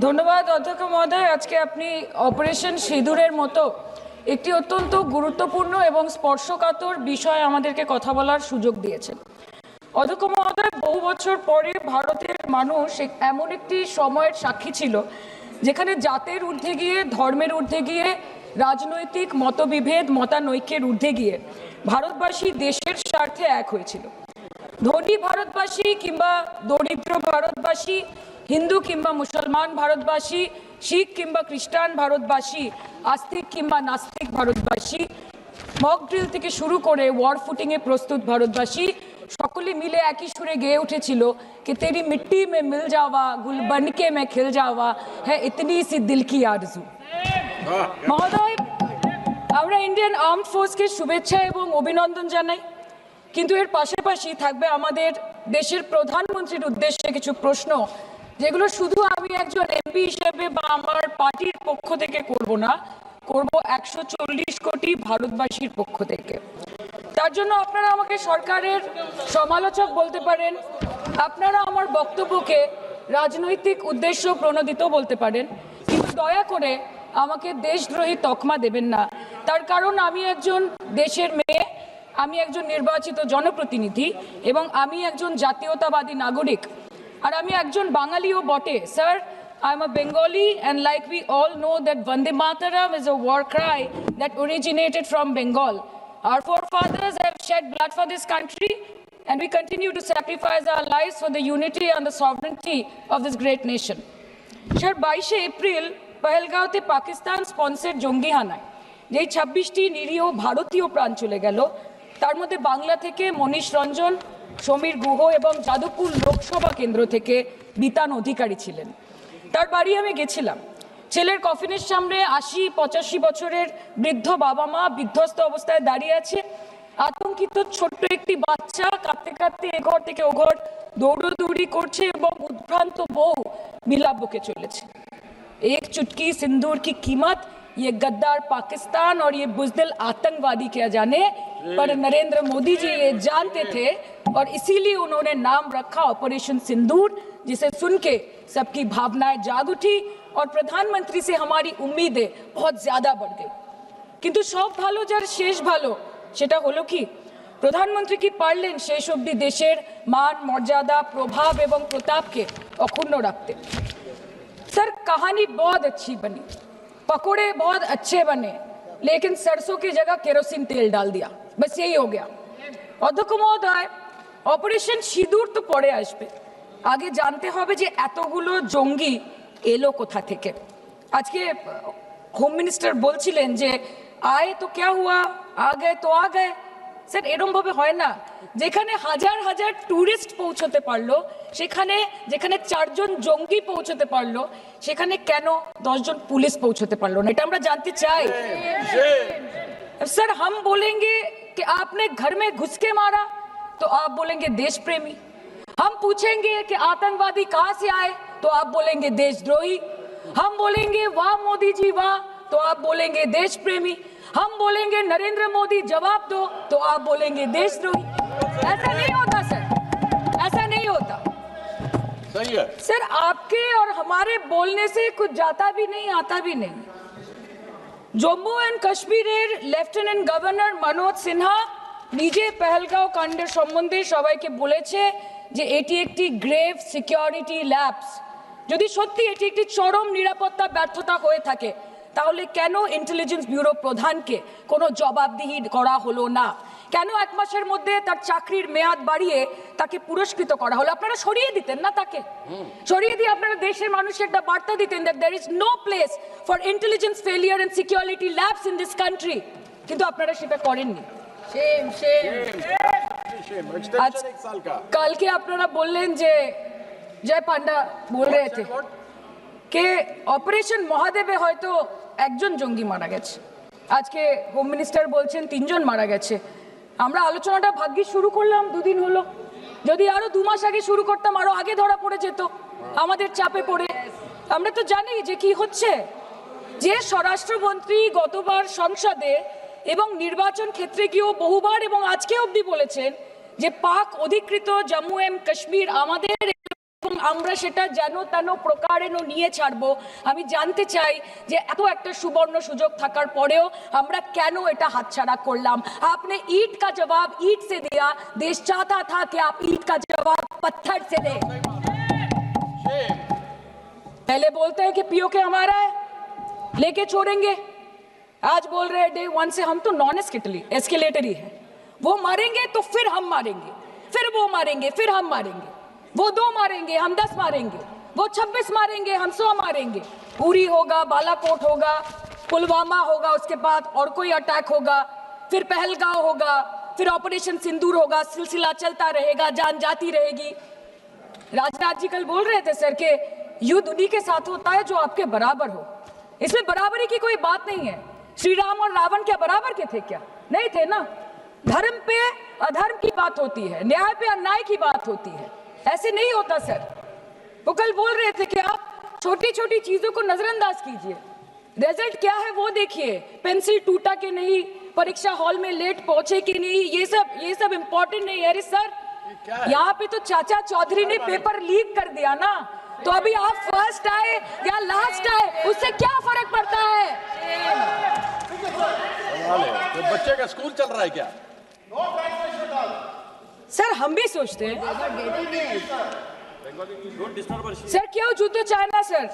ধন্যবাদ অধ্যক্ষ মহোদয়। আজকে আপনি অপারেশন সিঁদুরের মতো একটি অত্যন্ত গুরুত্বপূর্ণ এবং স্পর্শকাতর বিষয় আমাদেরকে কথা বলার সুযোগ দিয়েছেন। অধ্যক্ষ মহোদয়, বহু বছর পরে ভারতের মানুষ এমন একটি সময়ের সাক্ষী ছিল যেখানে জাতের ঊর্ধ্বে গিয়ে, ধর্মের ঊর্ধ্বে গিয়ে, রাজনৈতিক মতবিভেদ, মতানৈক্যের ঊর্ধ্বে গিয়ে ভারতবাসী দেশের স্বার্থে এক হয়েছিল। ধনী ভারতবাসী কিংবা দরিদ্র ভারতবাসী, হিন্দু কিংবা মুসলমান ভারতবাসী, শিখ কিংবা খ্রিস্টান ভারতবাসী, আস্তিক কিংবা নাস্তিক ভারতবাসী, মক ড্রিল থেকে শুরু করে ওয়ার ফুটিংয়ে প্রস্তুত ভারতবাসী সকলে মিলে একই সুরে গেয়ে উঠেছিল कि तेरी मिट्टी में मिल जावा गुल बनके मैं खिल जावा है इतनी सी दिल की आरजू। মহোদয়, আমরা ইন্ডিয়ান আর্মড ফোর্সকে শুভেচ্ছা এবং অভিনন্দন জানাই, কিন্তু এর পাশাপাশি থাকবে আমাদের দেশের প্রধানমন্ত্রীর উদ্দেশ্যে কিছু প্রশ্ন, যেগুলো শুধু আমি একজন এমপি হিসেবে বা আমার পার্টির পক্ষ থেকে করব না, করব 140 কোটি ভারতবাসীর পক্ষ থেকে। তার জন্য আপনারা আমাকে সরকারের সমালোচক বলতে পারেন, আপনারা আমার বক্তব্যকে রাজনৈতিক উদ্দেশ্য প্রণোদিত বলতে পারেন, কিন্তু দয়া করে আমাকে দেশদ্রোহী তকমা দেবেন না। তার কারণ আমি একজন দেশের মেয়ে, আমি একজন নির্বাচিত জনপ্রতিনিধি এবং আমি একজন জাতীয়তাবাদী নাগরিক, আর আমি একজন বাঙালিও বটে। Sir, I'm a Bengali, and like we all know that Vande Mataram is a war cry that originated from Bengal. Our forefathers have shed blood for this country, and we continue to sacrifice our lives for the unity and the sovereignty of this great nation. Sir, 22 April পহেলগাঁওতে Pakistan sponsored জঙ্গি হানায় যেই 26টি নিরীহ ভারতীয় প্রাণ চলে গেল, তার মধ্যে বাংলা থেকে মনীষ রঞ্জন, সমীর গুহ এবং যাদবপুর লোকসভা কেন্দ্র থেকে বিতান অধিকারী ছিলেন। তার বাড়ি আমি গেছিলাম। ছেলের কফিনের সামনে 80-85 বছরের বৃদ্ধ বাবা মা বিধ্বস্ত অবস্থায় দাঁড়িয়ে আছে। আতঙ্কিত ছোট্ট একটি বাচ্চা কাঁদতে কাঁদতে এ ঘর থেকে ও ঘর দৌড়দৌড়ি করছে এবং উদ্ভ্রান্ত বউ বিলাপ বকে চলেছে। एक चुटकी सिंदूर की कीमत ये गद्दार पाकिस्तान और ये बुज़दिल आतंकवादी क्या जाने, पर नरेंद्र मोदी जी ये जानते थे और इसीलिए उन्होंने नाम रखा ऑपरेशन सिंदूर, जिसे सुन के सबकी भावनाएं जाग उठी और प्रधानमंत्री से हमारी उम्मीदें बहुत ज्यादा बढ़ गई। किंतु सब भालो जार शेष भालो, सेटा हलो कि प्रधानमंत्री की पारलेन शेष अब्दि देशेर मान मर्यादा प्रभाव एवं प्रताप के अक्षुण्ण रखते। सर, कहानी बहुत अच्छी बनी, पकोड़े बहुत अच्छे बने, लेकिन सरसों की जगह केरोसिन तेल डाल दिया, बस यही हो गया। अध्यक्ष महोदय, অপারেশন সিঁদুর তো পরে আসবে, আগে জানতে হবে যে এতগুলো জঙ্গি এলো কোথা থেকে। আজকে হোম মিনিস্টার বলছিলেন যে আয়ে তো ক্যা হুয়া, আ গয়ে তো আ গয়ে। স্যার, এরকম ভাবে হয় না। যেখানে হাজার হাজার টুরিস্ট পৌঁছতে পারলো, সেখানে যেখানে 4 জন জঙ্গি পৌঁছতে পারলো, সেখানে কেন 10 জন পুলিশ পৌঁছতে পারলো না? এটা আমরা জানতে চাই। सर, हम बोलेंगे कि आपने घर में घुस के मारा तो आप बोलेंगे देश प्रेमी। हम पूछेंगे कि आतंकवादी कहां से आए तो आप बोलेंगे देशद्रोही। हम बोलेंगे वाह मोदी जी वाह तो आप बोलेंगे देश प्रेमी। हम बोलेंगे नरेंद्र मोदी जवाब दो तो आप बोलेंगे देशद्रोही। ऐसा नहीं होता सर, ऐसा नहीं होता। सही है सर, आपके और हमारे बोलने से कुछ जाता भी नहीं आता भी नहीं। জম্মু অ্যান্ড কাশ্মীরের লেফটেন্যান্ট গভর্নর মনোজ সিনহা নিজে পেহেলগাঁও কাণ্ডের সম্বন্ধে সবাইকে বলেছে যে এটি একটি গ্রেভ সিকিউরিটি ল্যাপস। যদি সত্যি এটি একটি চরম নিরাপত্তা ব্যর্থতা হয়ে থাকে, তাহলে কেন ইন্টেলিজেন্স ব্যুরো প্রধানকে কোনো জবাবদিহি করা হলো না? কেন 1 মাসের মধ্যে তার চাকরির মেয়াদ বাড়িয়ে তাকে পুরস্কৃত করা হলো? আপনারা সরিয়ে দিতেন না তাকে? সরিয়ে দিয়ে আপনারা দেশের মানুষকে একটা বার্তা দিতেন that there is no place for intelligence failure and security labs in this country, কিন্তু আপনারা সেটা করেননি। কালকে আপনারা বললেন যে জয় পান্ডা বল রহে থে কে অপারেশন মহাদেবে হয়তো 1 জন জঙ্গি মারা গেছে, আজকে হোম মিনিস্টার বলছেন 3 জন মারা গেছে। আমরা আলোচনাটা ভাগ্যে শুরু করলাম 2 দিন হলো, যদি আরো 2 মাস আগে শুরু করতাম আরো আগে ধরা পড়ে যেত আমাদের চাপে পড়ে। আমরা তো জানি যে কি হচ্ছে। যে স্বরাষ্ট্রমন্ত্রী গতবার সংসদে এবং নির্বাচন ক্ষেত্রে গিয়েও বহুবার এবং আজকে অবধি বলেছেন যে পাক অধিকৃত জম্মু এন্ড কাশ্মীর আমাদের এবং আমরা সেটা যেন তেন প্রকারেণ নিয়ে ছাড়বো। আমি জানতে চাই যে এত একটা সুবর্ণ সুযোগ থাকার পরেও আমরা কেন এটা হাতছাড়া করলাম। आपने ईंट का जवाब ईंट से दिया, देश चाहता था कि आप ईंट का जवाब पत्थर से दें। पहले बोलते हैं कि पीओके हमारा है, लेके छोड़ेंगे, आज बोल रहे हैं डे 1 से हम तो नॉन एस्केलेटरी है, वो मारेंगे तो फिर हम मारेंगे, फिर वो मारेंगे, फिर हम मारेंगे, वो 2 मारेंगे हम 10 मारेंगे, वो 26 मारेंगे हम 100 मारेंगे। उरी होगा, बालाकोट होगा, पुलवामा होगा, उसके बाद और कोई अटैक होगा, फिर पहलगांव होगा, फिर ऑपरेशन सिंदूर होगा, सिलसिला चलता रहेगा, जान जाती रहेगी। राजनाथ जी कल बोल रहे थे सर के युद्ध उन्हीं के साथ होता है जो आपके बराबर हो। इसमें बराबरी की कोई बात नहीं है। श्री राम और रावण क्या बराबर के थे क्या? नहीं थे ना। धर्म पे अधर्म की बात होती है, न्याय पे अन्याय की बात होती है, ऐसे नहीं होता सर। वो कल बोल रहे थे कि आप छोटी छोटी चीजों को नजरअंदाज कीजिए, रिजल्ट क्या है वो देखिए, पेंसिल टूटा कि नहीं, परीक्षा हॉल में लेट पहुंचे कि नहीं, ये सब इंपॉर्टेंट नहीं है। अरे सर यहाँ पे तो चाचा चौधरी ने पेपर लीक कर दिया ना, तो अभी आप फर्स्ट आए या लास्ट आए उससे क्या फर्क पड़ता है? तो बच्चे का स्कूल चल रहा है क्या? सर हम भी सोचते हैं স্যার কেউ যুদ্ধ চায় না স্যার,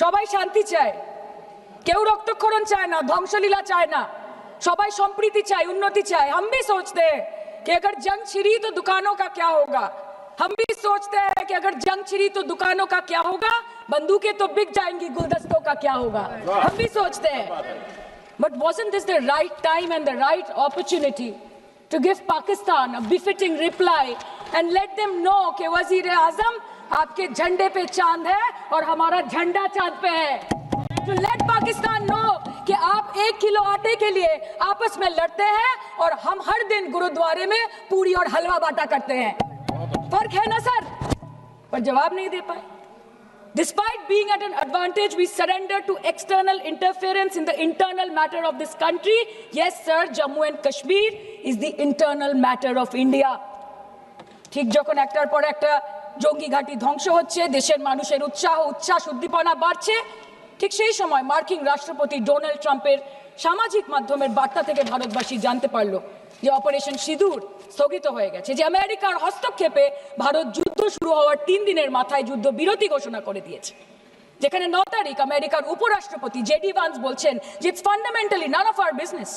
সবাই শান্তি চায়, কেউ রক্তক্ষরণ চায় না, ধ্বংসলীলা চায় না, সবাই সম্প্रीति চায়, उन्नति चाहे। हम भी सोचते हैं कि अगर जंग छिड़ी तो दुकानों का क्या होगा, हम भी सोचते हैं कि अगर जंग छिड़ी तो दुकानों का क्या होगा, बंदूकें तो बिक जाएंगी, गुलदस्तों का क्या होगा, हम भी सोचते हैं। But wasn't this the right time and the right opportunity to give Pakistan a befitting reply and let them know कि वजीर आजम आपके झंडे पे चांद है और हमारा झंडा चांद पे है। To let Pakistan know कि आप 1 किलो आटे के लिए आपस में लड़ते हैं और हम हर दिन गुरुद्वारे में पूरी और हलवा बांटा करते हैं। फर्क है ना सर? पर जवाब नहीं दे पाए। Despite being at an advantage, we surrender to external interference in the internal matter of this country. Yes, sir, Jammu and Kashmir is the internal matter of India. ঠিক যখন একটার পর একটা জঙ্গি ঘাঁটি ধ্বংস হচ্ছে, দেশের মানুষের উচ্ছ্বাস উদ্দীপনা বাড়ছে, ঠিক সেই সময় মার্কিন রাষ্ট্রপতি ডোনাল্ড ট্রাম্পের সামাজিক মাধ্যমের বার্তা থেকে ভারতবাসী জানতে পারলো যে অপারেশন সিঁদুর স্থগিত হয়ে গেছে, যে আমেরিকার হস্তক্ষেপে ভারত যুদ্ধ শুরু হওয়ার 3 দিনের মাথায় যুদ্ধ বিরতি ঘোষণা করে দিয়েছে, যেখানে 9 তারিখ আমেরিকার উপরাষ্ট্রপতি জেডি ভান্স বলছেন যে it's fundamentally none of our business,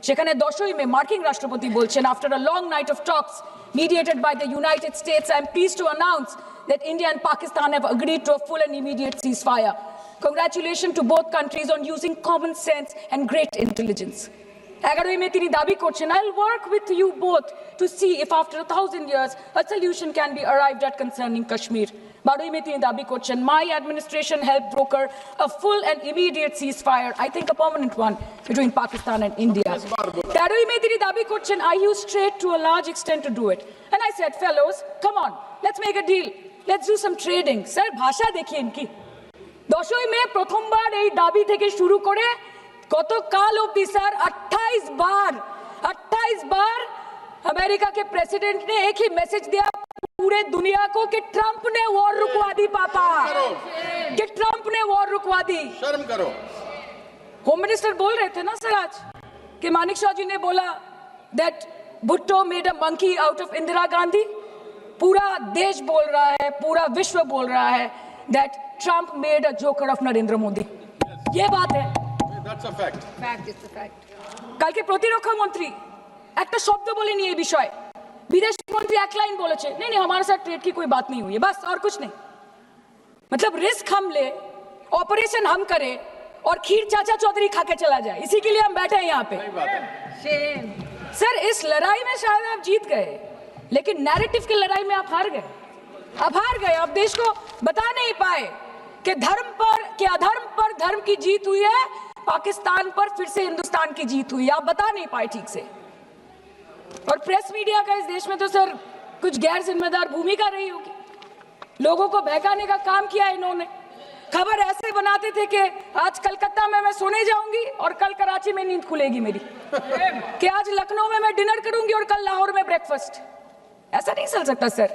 সেখানে 10ই মে মার্কিন রাষ্ট্রপতি বলছেন after a long night of talks mediated by the United States, I am pleased to announce that India and Pakistan have agreed to a full and immediate ceasefire. Congratulations to both countries on using common sense and great intelligence. 11ই মে তিনি দাবি করছেন, I'll work with you both to see if after 1000 years a solution can be arrived at concerning Kashmir. 12ই মে তিনি দাবি করছেন, my administration helped broker a full and immediate ceasefire, I think a permanent one, between Pakistan and India. 13ই মে তিনি দাবি করছেন, I used trade to a large extent to do it. And I said, fellows, come on, let's make a deal. Let's do some trading. Sir, ভাষা দেখিয়ে ইনকি। 10ই মে প্রথমবার এই দাবি থেকে শুরু করে গতকাল অবধি স্যার 28 बार अमेरिका के प्रेसिडेंट ने एक ही मैसेज दिया पूरे दुनिया को कि ट्रंप ने वॉर रुकवा दी पापा, कि ट्रंप ने वॉर रुकवा दी। शर्म करो। होम मिनिस्टर बोल रहे थे ना सर आज कि मानिक शाह जी ने बोला that Bhutto made a monkey out of Indira Gandhi. पूरा देश बोल रहा है, पूरा विश्व बोल रहा है that Trump made a joker of Narendra Modi. ये बात है, That's a fact. Fact is the fact. কালকে প্রতিরক্ষা মন্ত্রী একটা শব্দ বলেনি এই বিষয়ে, विदेश मंत्री एक लाइन बोले नहीं नहीं हमारे साथ ट्रेड की कोई बात नहीं हुई है, बस और कुछ नहीं। मतलब रिस्क हम ले, ऑपरेशन हम करें और खीर चाचा चौधरी खा के चला जाए, इसी के लिए हम बैठे हैं यहाँ पे। सर इस लड़ाई में शायद आप जीत गए, लेकिन नैरेटिव की लड़ाई में आप हार गए। आप देश को बता नहीं पाए कि धर्म पर कि अधर्म पर धर्म की जीत हुई है, पाकिस्तान पर फिर से हिंदुस्तान की जीत हुई, आप बता नहीं पाए ठीक से। और प्रेस मीडिया का इस देश में तो सर कुछ गैर जिम्मेदार भूमिका रही होगी, लोगों को बहकाने का काम किया इन्होंने। खबर ऐसे बनाते थे कि आज कलकत्ता में मैं सोने जाऊंगी और कल कराची में नींद खुलेगी मेरी, कि आज लखनऊ में मैं डिनर करूंगी और कल लाहौर में ब्रेकफास्ट। ऐसा नहीं चल सकता सर।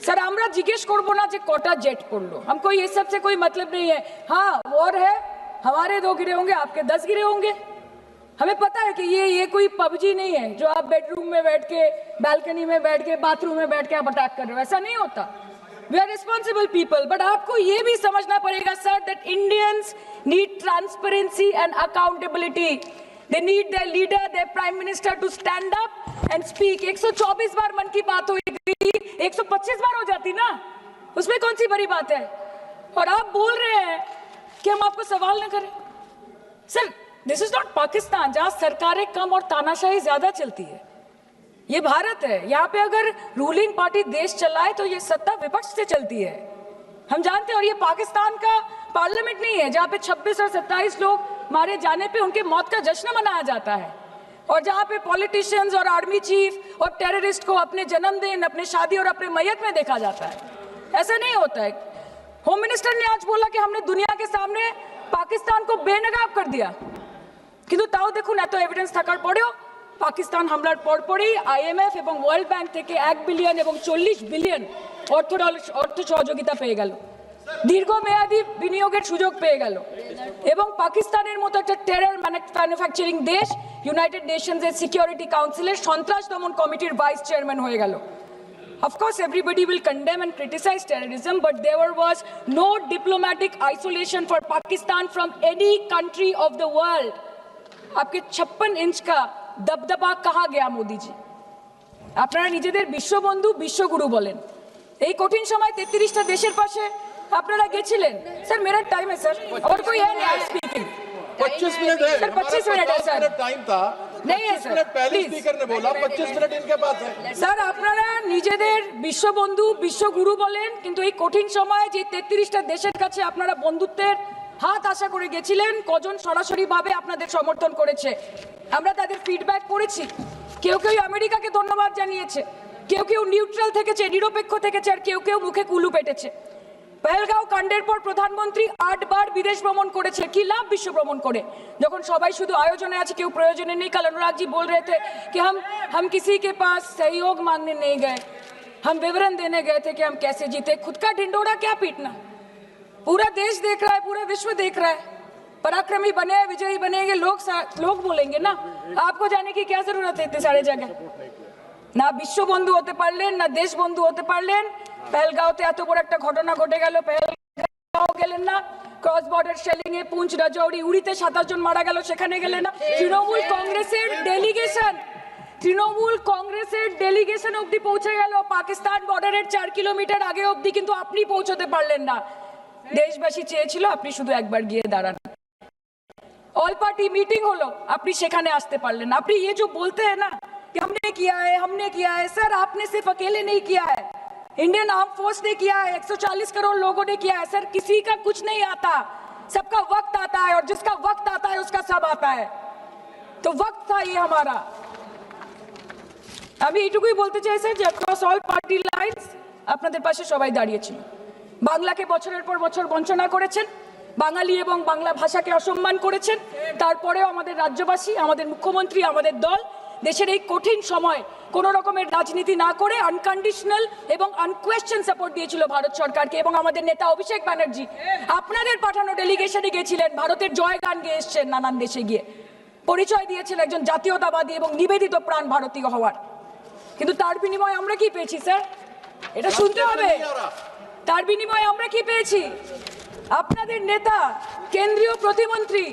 सर আমরা জিজ্ঞেস করব না যে কটা জেট পড়লো, हमको ये सब से कोई मतलब नहीं है। हाँ वॉर है, हमारे 2 गिरे होंगे, आपके 10 गिरे होंगे। हमें पता है कि ये कोई पबजी नहीं है जो आप बेडरूम में बैठ के, बालकनी में बैठ के, बाथरूम में बैठ के आप अटैक कर रहे हो, ऐसा नहीं होता। We are responsible people, but आपको ये भी समझना पड़ेगा sir that Indians need transparency and accountability. They need their leader, their prime minister to stand up and speak. 124 बार मन की बात हुई, 125 बार हो जाती ना, उसमें कौन सी बड़ी बात है। और आप बोल रहे हैं कि हम आपको सवाल न करें। Sir this is not Pakistan जहां सरकारें कम और तानाशाही ज्यादा चलती है। ये भारत है, यहाँ पे अगर रूलिंग पार्टी देश चलाए तो ये सत्ता विपक्ष से चलती है, हम जानते हैं। और ये पाकिस्तान का पार्लियामेंट नहीं है जहाँ पे 26 और 27 लोग मारे जाने पे उनके मौत का जश्न मनाया जाता है, और जहाँ पे पॉलिटिशियंस और आर्मी चीफ और टेररिस्ट को अपने जन्मदिन, अपने शादी और अपने मैयत में देखा जाता है। ऐसा नहीं होता है। होम मिनिस्टर ने आज बोला कि हमने दुनिया के सामने पाकिस्तान को बेनकाब कर दिया, কিন্তু তাও দেখুন এত এভিডেন্স থাকার পরেও পাকিস্তান হামলার পরপরই আইএমএফ এবং ওয়ার্ল্ড ব্যাংক থেকে 1 বিলিয়ন এবং 40 বিলিয়ন অর্থ সহযোগিতা পেয়ে গেল, দীর্ঘমেয়াদী বিনিয়োগের সুযোগ পেয়ে গেল, এবং পাকিস্তানের মতো একটা টেরর ম্যানুফ্যাকচারিং দেশ ইউনাইটেড নেশনসের সিকিউরিটি কাউন্সিলের সন্ত্রাস দমন কমিটির ভাইস চেয়ারম্যান হয়ে গেল। Of course, everybody will condemn and criticize terrorism, but there was no diplomatic isolation for Pakistan from any country of the world. आपके 56 इंच का दबदबा कहा गया मोदी जी? আপনারা নিজেদের বিশ্ববন্ধু বিশ্বগুরু বলেন, এই কঠিন সময় 33টা দেশের পাশে আপনারা গেছিলেন। স্যার मेरा टाइम है सर, और कोई है नहीं स्पीकिंग। 25 मिनट है सर 25 मिनट है सर, टाइम था, नहीं है सर, मिनट पहले प्लीज स्पीकर ने बोला 25 मिनट इनके पास है। স্যার আপনারা নিজেদের বিশ্ববন্ধু বিশ্বগুরু বলেন, কিন্তু এই কঠিন সময়ে যে 33টা দেশের কাছে আপনারা বন্ধুত্বের হাত আশা করে গেছিলেন, কজন সরাসরি ভাবে আপনাদের সমর্থন করেছে আমরা তাদের ফিডব্যাক পড়েছি। কেউ কেউ আমেরিকাকে ধন্যবাদ জানিয়েছে, কেউ কেউ নিউট্রাল থেকেছে, নিরপেক্ষ থেকেছে, আর কেউ কেউ মুখে কুলু পেটেছে। পহেলগাঁও কাণ্ডের পর প্রধানমন্ত্রী 8 বার বিদেশ ভ্রমণ করেছে, কি লাভ বিশ্ব ভ্রমণ করে যখন সবাই শুধু আয়োজনে আছে, কেউ প্রয়োজনে নেই। कल अनुराग जी बोल रहे थे कि हम किसी के पास सहयोग मांगने नहीं गए, हम विवरण देने गए थे कि हम कैसे जीते। खुद का ढिंडोरा क्या पीटना, पूरा देश देख रहा है, पूरा विश्व देख रहा है। पराक्रमी बने, विजयी बनेंगे लोग बोलेंगे ना, आपको जाने की क्या जरूरत है इतने सारे जगह। না বিশ্ব বন্ধু হতে পারলেন, না দেশ বন্ধু হতে পারলেন। পেহেলগাঁওতে এত বড় একটা ঘটনা ঘটে গেল, পেহেলগাঁও গেলেন না। ক্রস বর্ডার শেলিং এ পুঞ্চ, রাজৌরি, উড়িতে 27 জন মারা গেল, সেখানে গেলেন না। তৃণমূল কংগ্রেসের ডেলিগেশন অবধি পৌঁছে গেল পাকিস্তান বর্ডারের 4 কিলোমিটার আগে অবধি, কিন্তু আপনি পৌঁছতে পারলেন না। দেশবাসী চেয়েছিল আপনি শুধু একবার গিয়ে দাঁড়ান। ऑल पार्टी मीटिंग হলো, আপনি সেখানে আসতে পারলেন না। আপনি ये जो बोलते हैं ना कि हमने किया है, सर आपने सिर्फ अकेले नहीं किया है, इंडियन आर्म फोर्स ने किया है, 140 करोड़ लोगों ने किया है। सर किसी का कुछ नहीं आता, सबका वक्त आता है, और जिसका वक्त आता है उसका सब आता है। तो वक्त था ये हमारा। আমি এইটুকুই বলতে চাই স্যার যে অ্যাক্রস অল পার্টি লাইনস আপনাদের পাশে সবাই দাঁড়িয়েছিল। বাংলাকে বছরের পর বছর বঞ্চনা করেছেন, বাঙালি এবং বাংলা ভাষাকে অসম্মান করেছেন, তারপরেও আমাদের রাজ্যবাসী, আমাদের মুখ্যমন্ত্রী, আমাদের দল দেশের এই কঠিন সময় কোনো রকমের রাজনীতি না করে আনকন্ডিশনাল এবং আনকোয়েশ্চেন সাপোর্ট দিয়েছিল ভারত সরকারকে। এবং আমাদের নেতা অভিষেক ব্যানার্জি আপনাদের পাঠানো ডেলিগেশনে গিয়েছিলেন, ভারতের জয় গান গেয়ে এসছেন, নানান দেশে গিয়ে পরিচয় দিয়েছেন একজন জাতীয়তাবাদী এবং নিবেদিত প্রাণ ভারতীয় হওয়ার। কিন্তু তার বিনিময়ে আমরা কি পেয়েছি স্যার, এটা শুনতে হবে। তার বিনিময়ে আমরা কি পেয়েছি? আপনাদের নেতা, কেন্দ্রীয় প্রতিমন্ত্রী